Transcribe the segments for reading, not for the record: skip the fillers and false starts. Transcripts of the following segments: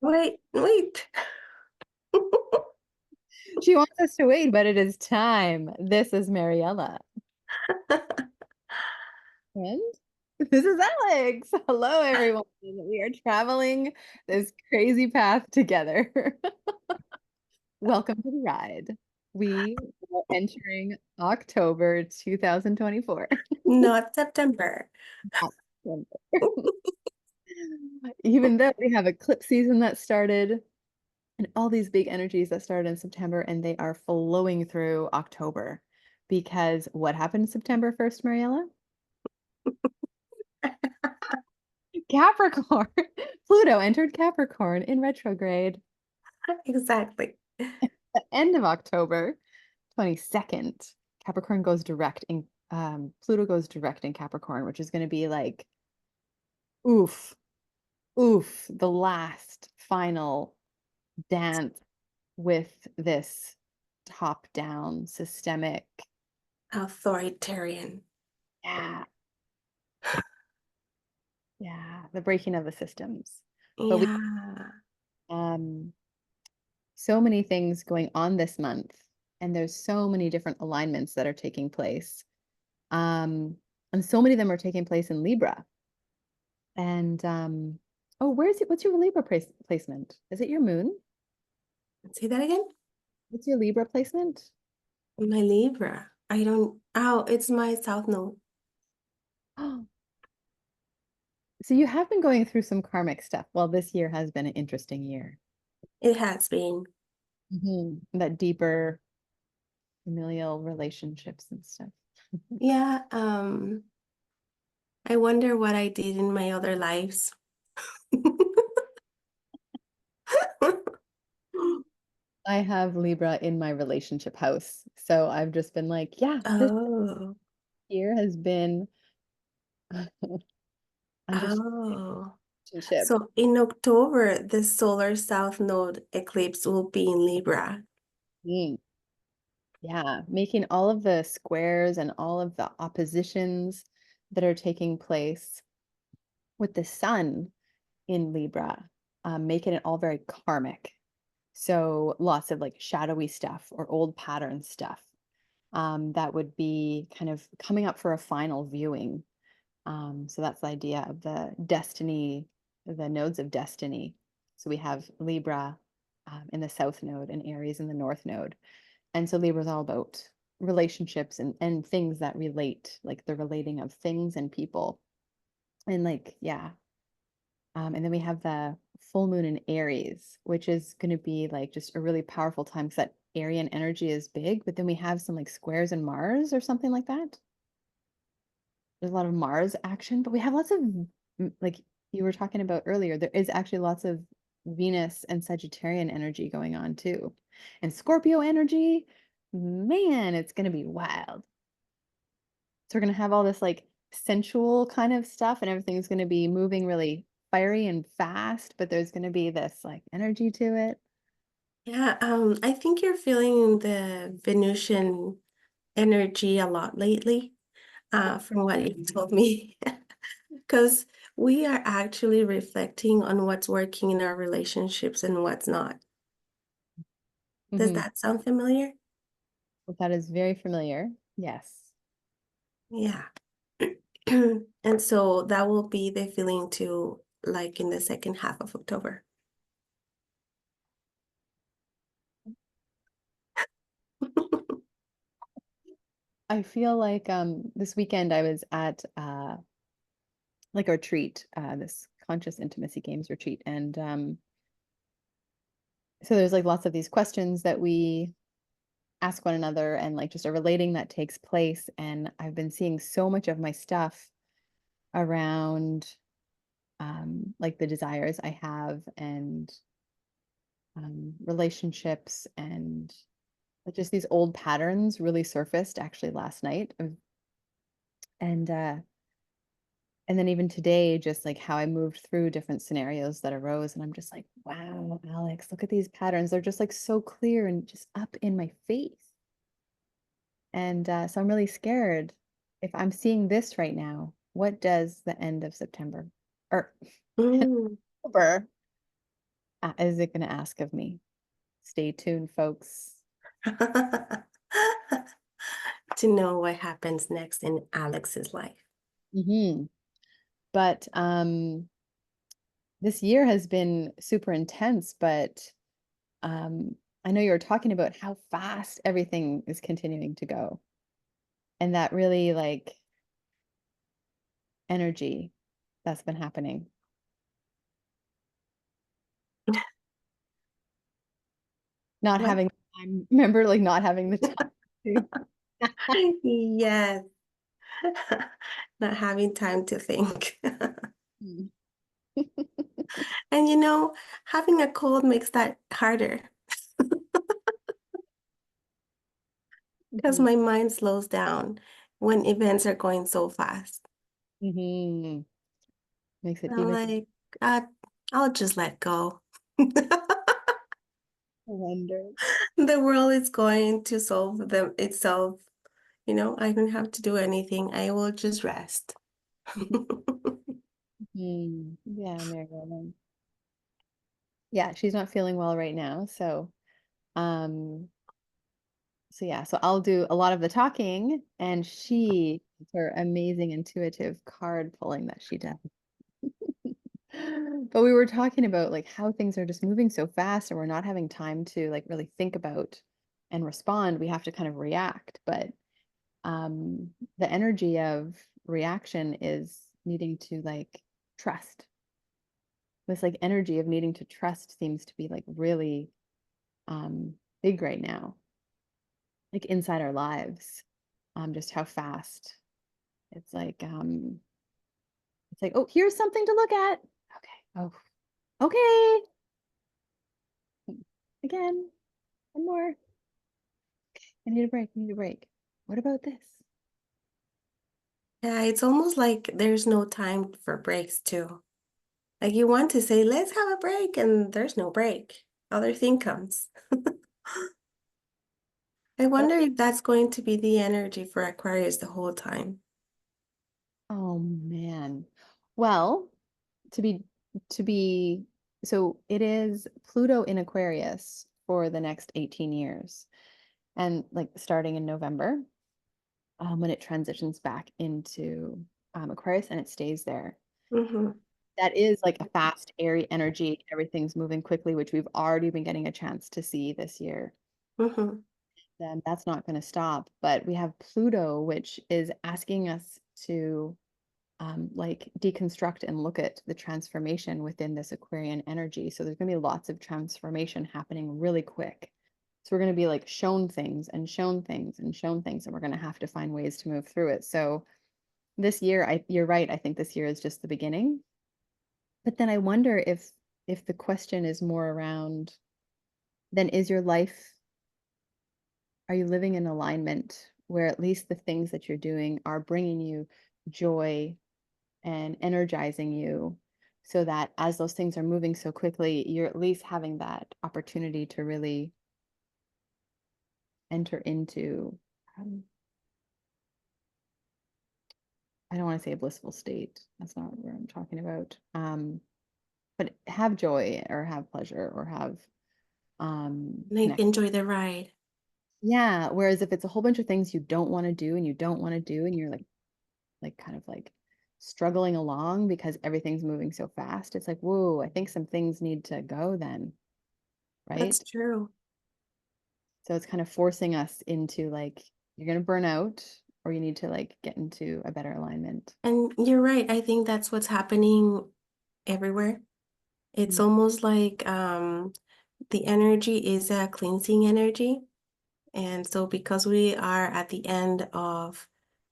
Wait, wait. She wants us to wait, but it is time. This is Mariella. And this is Alex. Hello, everyone. We are traveling this crazy path together. Welcome to the ride. We are entering October 2024. Not September. October. Even though we have eclipse season that started and all these big energies that started in September, and they are flowing through October. Because what happened September 1st, Mariella? Capricorn. Pluto entered Capricorn in retrograde. Exactly. The end of October 22nd, Capricorn goes direct in Pluto goes direct in Capricorn, which is going to be like oof, oof, the last final dance with this top-down systemic, Authoritarian. yeah, yeah, the breaking of the systems. But we Yeah. um so many things going on this month, and there's so many different alignments that are taking place. Um, and so many of them are taking place in Libra. And oh, where's it? What's your Libra placement? Is it your moon? Say that again? What's your Libra placement? My Libra. I don't. Oh, it's my South Node. Oh, so you have been going through some karmic stuff. Well, this year has been an interesting year. It has been. That deeper familial relationships and stuff. Yeah. I wonder what I did in my other lives. I have Libra in my relationship house. So I've just been like, yeah, this Oh. year has been understanding Oh. relationship. So in October, the solar South Node eclipse will be in Libra. Mm, yeah, making all of the squares and all of the oppositions that are taking place with the sun in Libra, making it all very karmic. So lots of like shadowy stuff or old pattern stuff that would be kind of coming up for a final viewing. So that's the idea of the destiny, the nodes of destiny. So we have Libra in the south node and Aries in the north node. And so Libra is all about relationships and things that relate, like the relating of things and people. And like, yeah. And then we have the full moon in Aries, which is going to be like just a really powerful time because that Arian energy is big. But then we have some like squares in Mars or something like that. There's a lot of Mars action, but we have lots of like you were talking about earlier, there is actually lots of Venus and Sagittarian energy going on too. And Scorpio energy, man, it's going to be wild. So we're going to have all this like sensual kind of stuff and everything's going to be moving really fiery and fast, but there's going to be this like energy to it. Yeah, I think you're feeling the Venusian energy a lot lately, from what you told me, because we are actually reflecting on what's working in our relationships and what's not. Does Hmm. that sound familiar? That is very familiar. Yes. Yeah. And so that will be the feeling too, like in the second half of October. I feel like this weekend I was at like a retreat, this conscious intimacy games retreat. And so there's like lots of these questions that we ask one another and like just a relating that takes place. And I've been seeing so much of my stuff around like the desires I have and relationships and like, just these old patterns really surfaced actually last night. And and then even today, just like how I moved through different scenarios that arose, and I'm just like, wow, Alex, look at these patterns. They're just like so clear and just up in my face. And so I'm really scared if I'm seeing this right now, what does the end of September or Mm. October is it going to ask of me? Stay tuned, folks. To know what happens next in Alex's life. Hmm. But this year has been super intense, but um, I know you were talking about how fast everything is continuing to go. And that really like energy that's been happening. Not What? having time, remember, like not having the time to. Yes. Not having time to think. Mm. And having a cold makes that harder because Mhm. my mind slows down when events are going so fast. Mhm. Makes it I'm even like, uh, I'll just let go. wonder. The world is going to solve them itself. I don't have to do anything. I will just rest. Yeah, Marilyn. Yeah, she's not feeling well right now, um so yeah, so I'll do a lot of the talking, and she, her amazing intuitive card pulling that she does. But we were talking about like how things are just moving so fast and we're not having time to like really think about and respond. We have to kind of react. But the energy of reaction is needing to like trust. This like energy of needing to trust seems to be like really big right now, like inside our lives. Just how fast it's like, oh, here's something to look at. Okay. Oh, okay. Again, one more. I need a break. I need a break. What about this? Yeah, it's almost like there's no time for breaks too. Like you want to say, let's have a break, and there's no break. Other thing comes. I Yep. wonder if that's going to be the energy for Aquarius the whole time. Oh man. Well, to be to be so it is Pluto in Aquarius for the next 18 years. And like starting in November, when it transitions back into Aquarius and it stays there. Mm-hmm. That is like a fast, airy energy. Everything's moving quickly, which we've already been getting a chance to see this year. Mm-hmm. Then that's not going to stop. But we have Pluto, which is asking us to like deconstruct and look at the transformation within this Aquarian energy. So there's going to be lots of transformation happening really quick. So we're going to be like shown things and shown things and shown things, and we're going to have to find ways to move through it. So this year, you're right. I think this year is just the beginning. But then I wonder if the question is more around, then is your life, are you living in alignment where at least the things that you're doing are bringing you joy and energizing you, so that as those things are moving so quickly, you're at least having that opportunity to really enter into, um, I don't want to say a blissful state. That's not what I'm talking about. But have joy or have pleasure or have Like connect. enjoy the ride. Yeah. Whereas if it's a whole bunch of things you don't want to do and you don't want to do, and you're like kind of like struggling along because everything's moving so fast, it's like, whoa, I think some things need to go then, That's right? true. So it's kind of forcing us into like, you're going to burn out or you need to like get into a better alignment. And you're right. I think that's what's happening everywhere. It's Mm. almost like the energy is a cleansing energy. And so because we are at the end of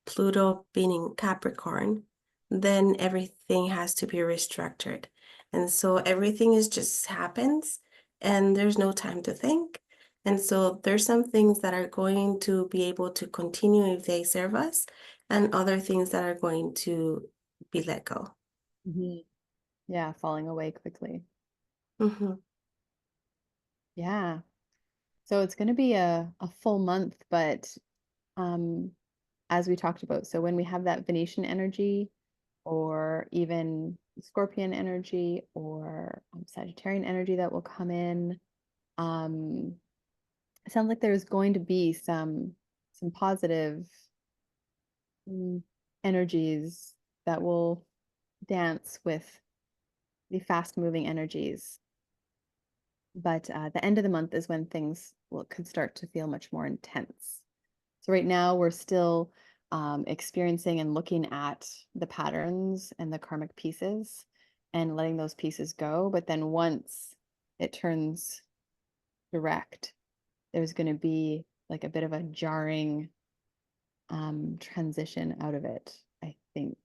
Pluto being in Capricorn, then everything has to be restructured. And so everything is just happens and there's no time to think. And so there's some things that are going to be able to continue if they serve us, and other things that are going to be let go. Mhm. Yeah, falling away quickly. Hmm. Yeah. So it's going to be a full month, but um, as we talked about, so when we have that Venetian energy or even Scorpion energy or Sagittarian energy that will come in. It sounds like there's going to be some positive mm, energies that will dance with the fast moving energies. But the end of the month is when things could start to feel much more intense. So right now we're still experiencing and looking at the patterns and the karmic pieces and letting those pieces go. But then once it turns direct, there's going to be like a bit of a jarring transition out of it, I think.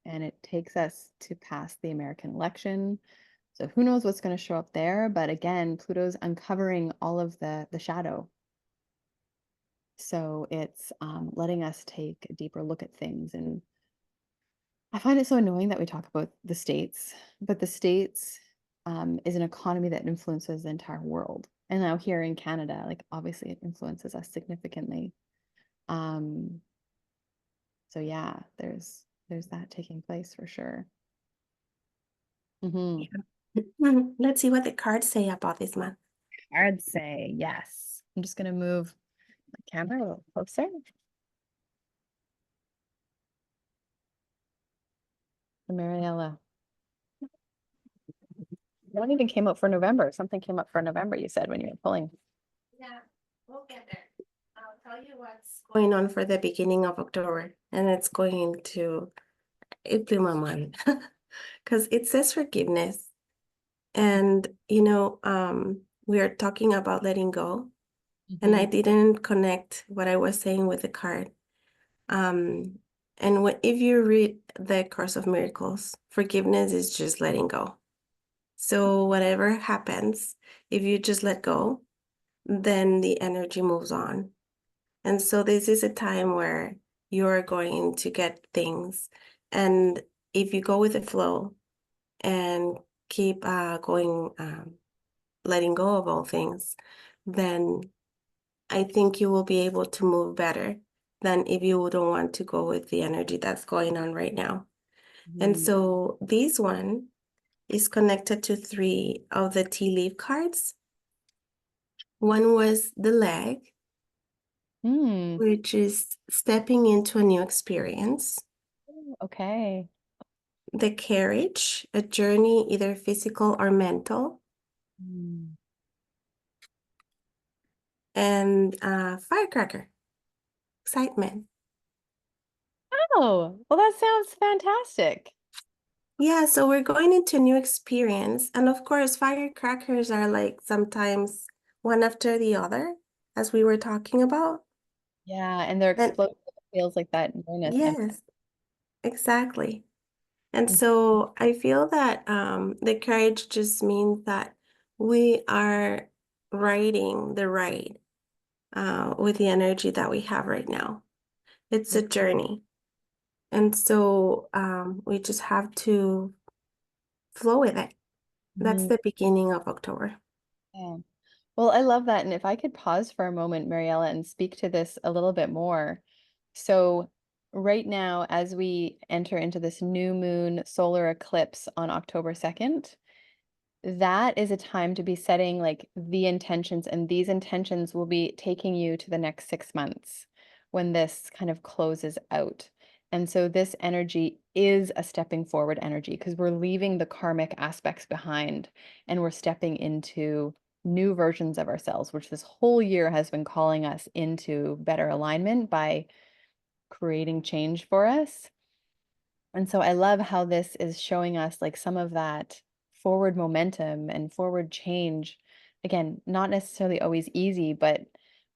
And it takes us to past the American election. So who knows what's going to show up there? But again, Pluto's uncovering all of the shadow. So it's letting us take a deeper look at things. And I find it so annoying that we talk about the States, but the States is an economy that influences the entire world. And now here in Canada, like obviously it influences us significantly. Um, so yeah, there's that taking place for sure. Hmm. Let's see what the cards say about this month. I'd say yes. I'm just gonna move my camera a little closer. Mariella. One even came up for November. Something came up for November, you said when you were pulling. Yeah, we'll get there. I'll tell you what's going on for the beginning of October, and it's going to, it blew my mind because it says forgiveness. And, we are talking about letting go, and I Mhm. didn't connect what I was saying with the card. Um, and if you read the Course of Miracles, forgiveness is just letting go. So whatever happens, if you just let go, then the energy moves on. And so this is a time where you're going to get things. And if you go with the flow and keep going, letting go of all things, then I think you will be able to move better than if you don't want to go with the energy that's going on right now. And Mhm. so this one is connected to three of the tea leaf cards. One was the leg, Mm. which is stepping into a new experience. Okay. The carriage, a journey either physical or mental. Mm. And firecracker, excitement. Oh, well, that sounds fantastic. Yeah, so we're going into a new experience. And of course, firecrackers are like sometimes one after the other, as we were talking about. Yeah, and they're And explosive. It feels like that newness. yes, exactly. And Mm. so I feel that the courage just means that we are riding the ride with the energy that we have right now. It's a journey. And so we just have to flow with it. That's Mhm. the beginning of October. Yeah. Well, I love that. And if I could pause for a moment, Mariella, and speak to this a little bit more. So, right now, as we enter into this new moon solar eclipse on October 2nd, that is a time to be setting like the intentions, and these intentions will be taking you to the next 6 months when this kind of closes out. And so this energy is a stepping forward energy because we're leaving the karmic aspects behind and we're stepping into new versions of ourselves, which this whole year has been calling us into better alignment by creating change for us. And so I love how this is showing us like some of that forward momentum and forward change. Again, not necessarily always easy, but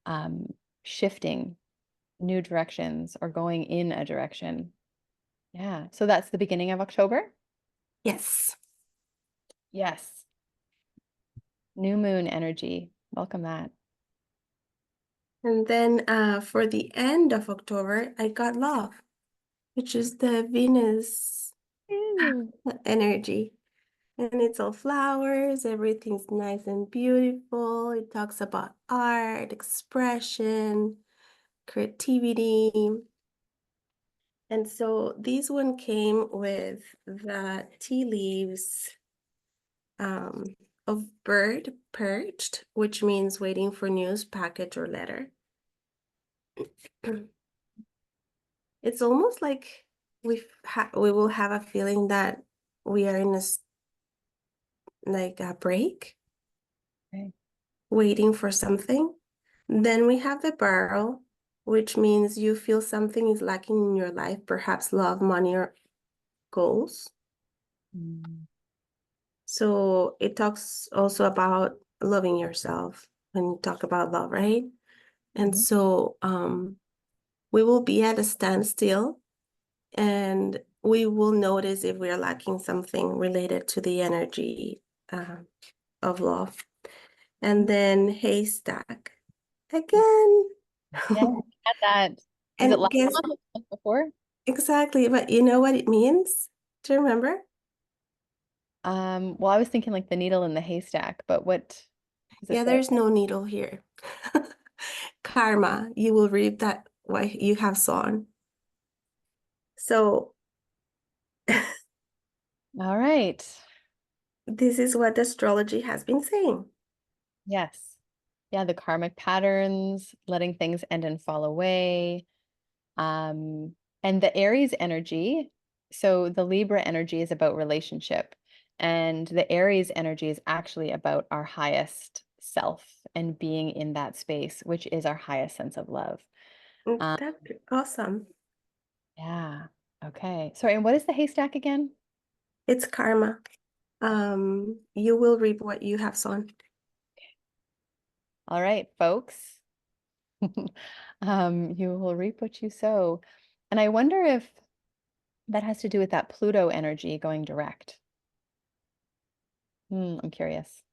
um, shifting new directions or going in a direction. Yeah. So that's the beginning of October. Yes. Yes. New moon energy. Welcome that. And then for the end of October, I got love, which is the Venus Ooh. energy. And it's all flowers, everything's nice and beautiful. It talks about art, expression, creativity. And so this one came with the tea leaves um, of bird perched, which means waiting for news, package, or letter. It's almost like we will have a feeling that we are in like a break, Okay. waiting for something. Then we have the barrel, which means you feel something is lacking in your life, perhaps love, money, or goals. Mm. So it talks also about loving yourself when you talk about love, right? And Mhm. so we will be at a standstill and we will notice if we are lacking something related to the energy uh, of love. And then haystack again. Yeah, had that. Was it And last guess month, month before? exactly, but you know what it means? Do you remember? Well, I was thinking like the needle in the haystack, but what does it Yeah, say? there's no needle here. Karma, you will reap that what you have sown. So All right. this is what astrology has been saying. Yes. Yeah, the karmic patterns, letting things end and fall away. Um, and the Aries energy, so the Libra energy is about relationship, and the Aries energy is actually about our highest self and being in that space, which is our highest sense of love. Um, That's awesome. yeah. Okay. Sorry, and what is the haystack again? It's karma. You will reap what you have sown. All right, folks. You will reap what you sow. And I wonder if that has to do with that Pluto energy going direct. I'm curious.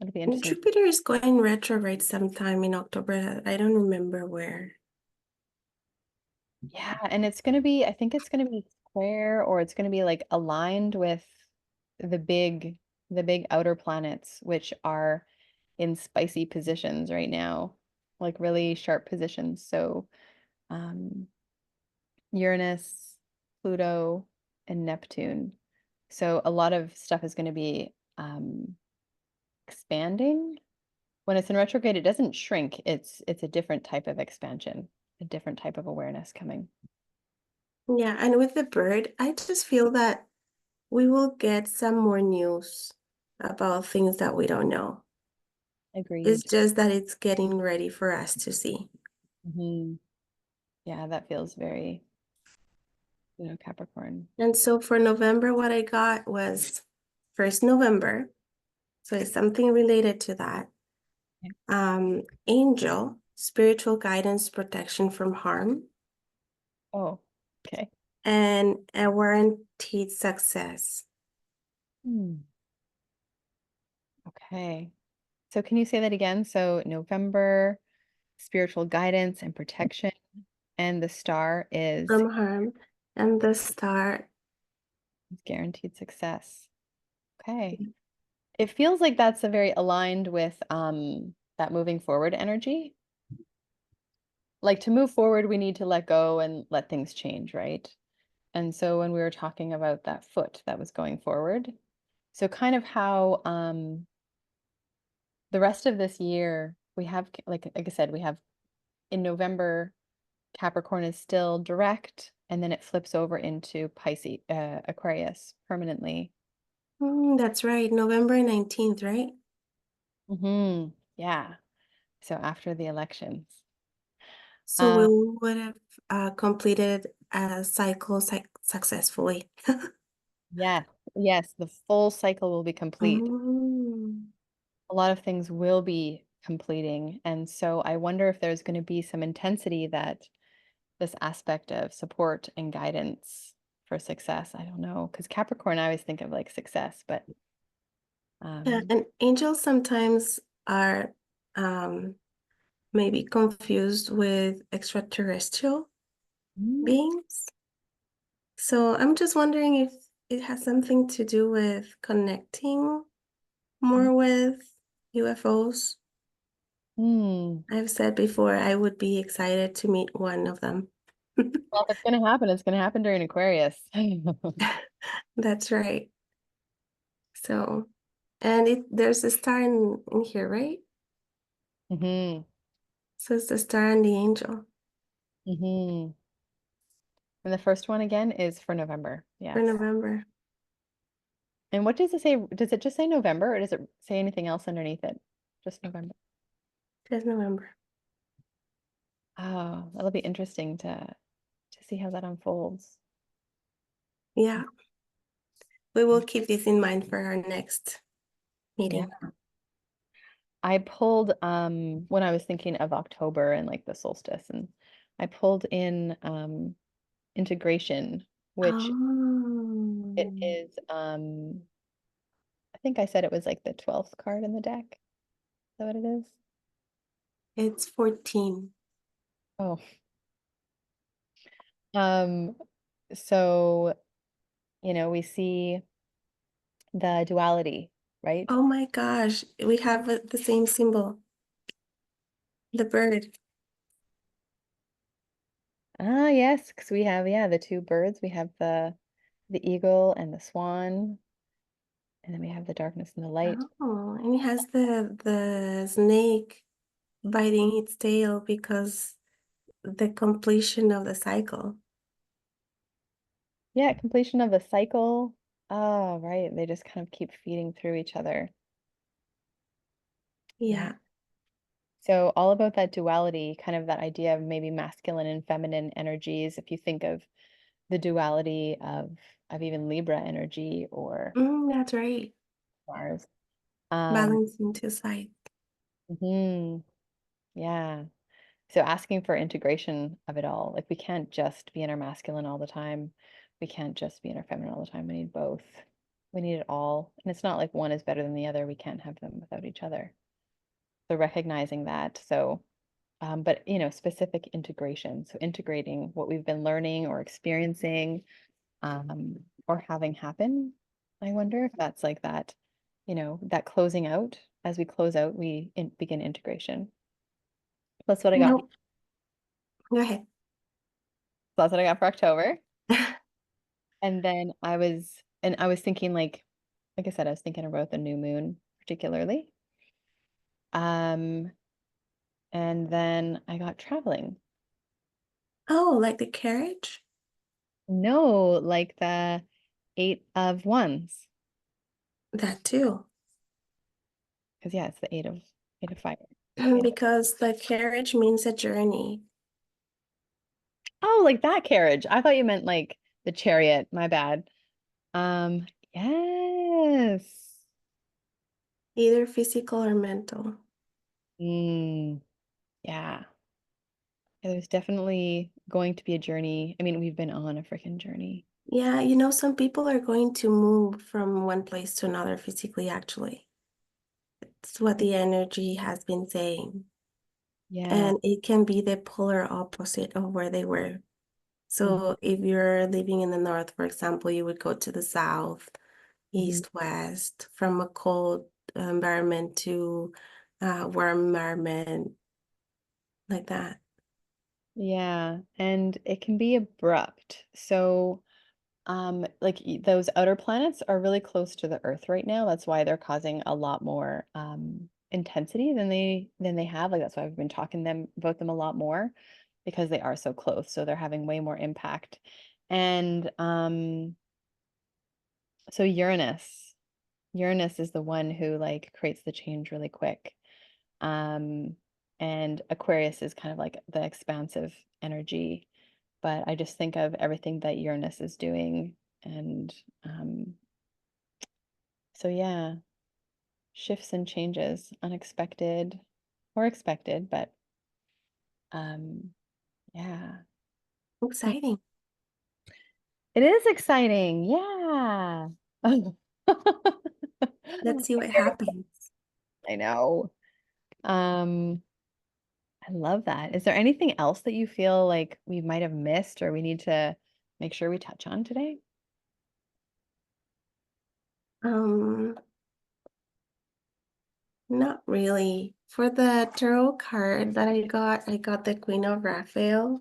It'll be And interesting. Jupiter is going retrograde sometime in October. I don't remember where. Yeah, and it's going to be, I think it's going to be square or it's going to be like aligned with the big the big outer planets which are in spicy positions right now, like really sharp positions. So, um Uranus, Pluto, and Neptune. So a lot of stuff is going to be expanding. When it's in retrograde, it doesn't shrink. It's a different type of expansion, a different type of awareness coming. Yeah, and with the bird, I just feel that we will get some more news about things that we don't know. It's Agreed. just that it's getting ready for us to see. Hmm. Yeah, that feels very, Capricorn. And so for November, what I got was first November. So it's something related to that. Okay. Angel, spiritual guidance, protection from harm, Oh, okay. and a guaranteed success. Hmm. Okay. So can you say that again? So November, spiritual guidance and protection, and the star is From harm, and the star. guaranteed success. Okay. It feels like that's a very aligned with that moving forward energy. Like to move forward, we need to let go and let things change, right? And so when we were talking about that foot that was going forward, so kind of how the rest of this year we have like I said, we have in November, Capricorn is still direct, and then it flips over into Pisces, Aquarius permanently. That's right, November 19th, right? Yeah. So after the elections. So we Um, would have completed a cycle successfully. yes, yes, the full cycle will be complete. Mm. A lot of things will be completing. And so I wonder if there's going to be some intensity that this aspect of support and guidance for success. I don't know. Because Capricorn, I always think of like success, but Yeah, um, and angels sometimes are um, maybe confused with extraterrestrial mm, beings. So I'm just wondering if it has something to do with connecting more with UFOs. mm. I've said before I would be excited to meet one of them. Well, if it's going to happen, it's going to happen during Aquarius. That's right. So, And there's a star in here, right? Mm-hmm. So it's the star and the angel Mm-hmm. And the first one again is for November. for Yes. November. And what does it say? Does it just say November or does it say anything else underneath it? Just November. There's November. Oh, that'll be interesting to see how that unfolds. Yeah, we will keep this in mind for our next Yeah. meeting. I pulled when I was thinking of October and like the solstice, and I pulled in integration, which it Oh, is I think I said it was like the 12th card in the deck. Is that what it is? it's 14. Oh. Um so we see the duality, right? Oh my gosh, we have the same symbol, the bird. Ah, yes, because we have, yeah, the two birds. We have the eagle and the swan, and then we have the darkness and the light. Oh, and it has the snake biting its tail because the completion of the cycle. Yeah, completion of the cycle. Oh, right. They just kind of keep feeding through each other. Yeah. Yeah. So all about that duality, kind of that idea of maybe masculine and feminine energies. If you think of the duality of even Libra energy or That's right. Mars. Um, Balancing two sides. mhm, yeah. So asking for integration of it all. Like we can't just be in our masculine all the time. We can't just be in our feminine all the time. We need both. We need it all. And it's not like one is better than the other. We can't have them without each other. So recognizing that. So, but specific integration. So integrating what we've been learning or experiencing, or having happen. I wonder if that's like that, that closing out. As we close out, we begin integration. That's what I got. Nope. Go ahead. That's what I got for October. And I was thinking like I said, I was thinking about the new moon particularly. Um, and then I got traveling. Oh, like the carriage? No, like the eight of wands. That too. Because yeah, it's the eight of fire. Eight of- Because the carriage means a journey. Oh, like that carriage. I thought you meant like the chariot. My bad. Um, yes. Either physical or mental. Mm, yeah. Yeah, there's definitely going to be a journey. I mean, we've been on a freaking journey. Yeah, some people are going to move from one place to another physically, actually. It's what the energy has been saying. Yeah. And it can be the polar opposite of where they were. So if you're living in the north, for example, you would go to the south, Mhm. east, west, from a cold environment to a warm environment, like that. Yeah, and it can be abrupt. So, like those outer planets are really close to the Earth right now. That's why they're causing a lot more intensity than they have. Like that's why I've been talking them about them a lot more because they are so close. So they're having way more impact. And so Uranus is the one who like creates the change really quick. Um, and Aquarius is kind of like the expansive energy. But I just think of everything that Uranus is doing. And so, yeah, shifts and changes, unexpected or expected, but um, yeah. Hmm. Exciting. It is exciting. Yeah. Let's see what happens. I know. Um, I love that. Is there anything else that you feel like we might have missed or we need to make sure we touch on today? Um, Not really. For the tarot card that I got the Queen of Raphael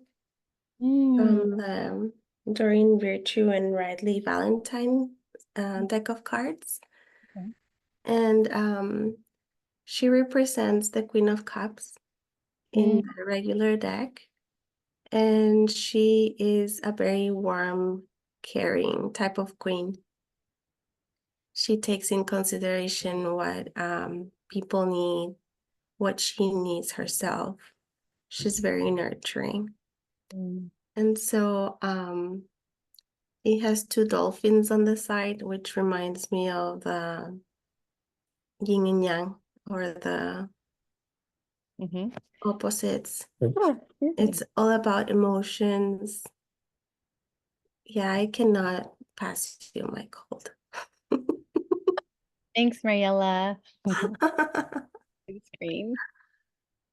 Mm, from the Doreen Virtue and Riley Valentine deck of cards. okay. And she represents the Queen of Cups in Mm, the regular deck. And she is a very warm, caring type of queen. She takes in consideration what people need, what she needs herself. She's very nurturing. mm, And so it has two dolphins on the side, which reminds me of the yin and yang, or the mhm. opposites. Oh, excuse It's me. all about emotions. Yeah, I cannot pass you my cold. Thanks, Mariella. Big screen.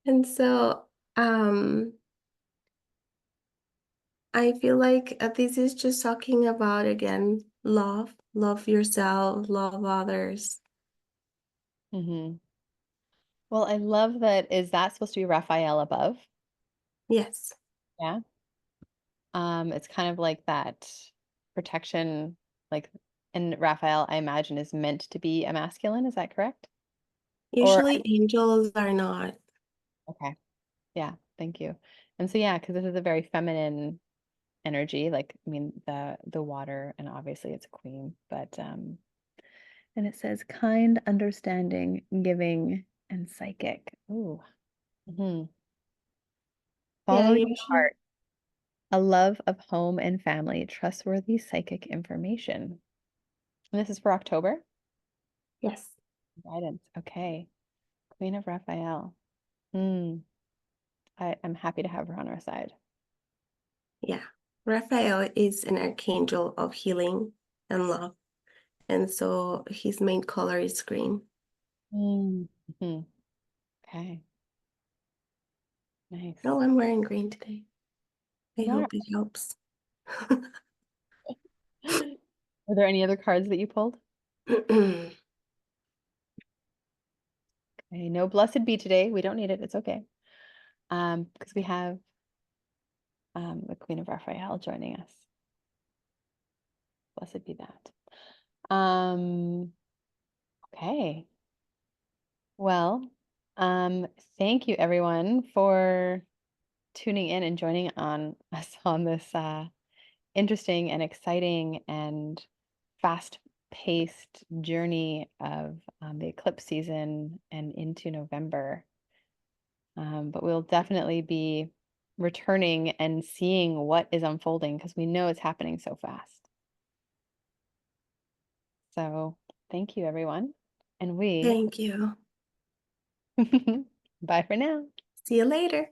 And so I feel like this is just talking about, again, love, love yourself, love others. Mhm. Well, I love that. Is that supposed to be Raphael above? Yes. Yeah. It's kind of like that protection, like, and Raphael, I imagine, is meant to be a masculine. Is that correct? Or Usually angels are not. okay, yeah, thank you. And so yeah, because this is a very feminine energy. Like, I mean, the water, and obviously it's a queen, but and it says kind, understanding, giving, and psychic. Ooh. Hmm. Yeah, Follow your usually. heart. A love of home and family, trustworthy psychic information. And this is for October. Yes. Guidance. Okay. Queen of Raphael. Hmm. I'm happy to have her on our side. Yeah. Raphael is an archangel of healing and love. And so his main color is green. Mm-hmm. Okay. Oh, Nice. I'm wearing green today. I You are. hope it helps. Are there any other cards that you pulled? Okay. No blessed be today. We don't need it. It's okay. Because we have the Queen of Raphael joining us. Blessed be that. Um, okay. Well, thank you everyone for tuning in and joining on us on this interesting and exciting and fast-paced journey of the eclipse season and into November. But we'll definitely be returning and seeing what is unfolding because we know it's happening so fast. So thank you, everyone. And we Thank you. bye for now. See you later.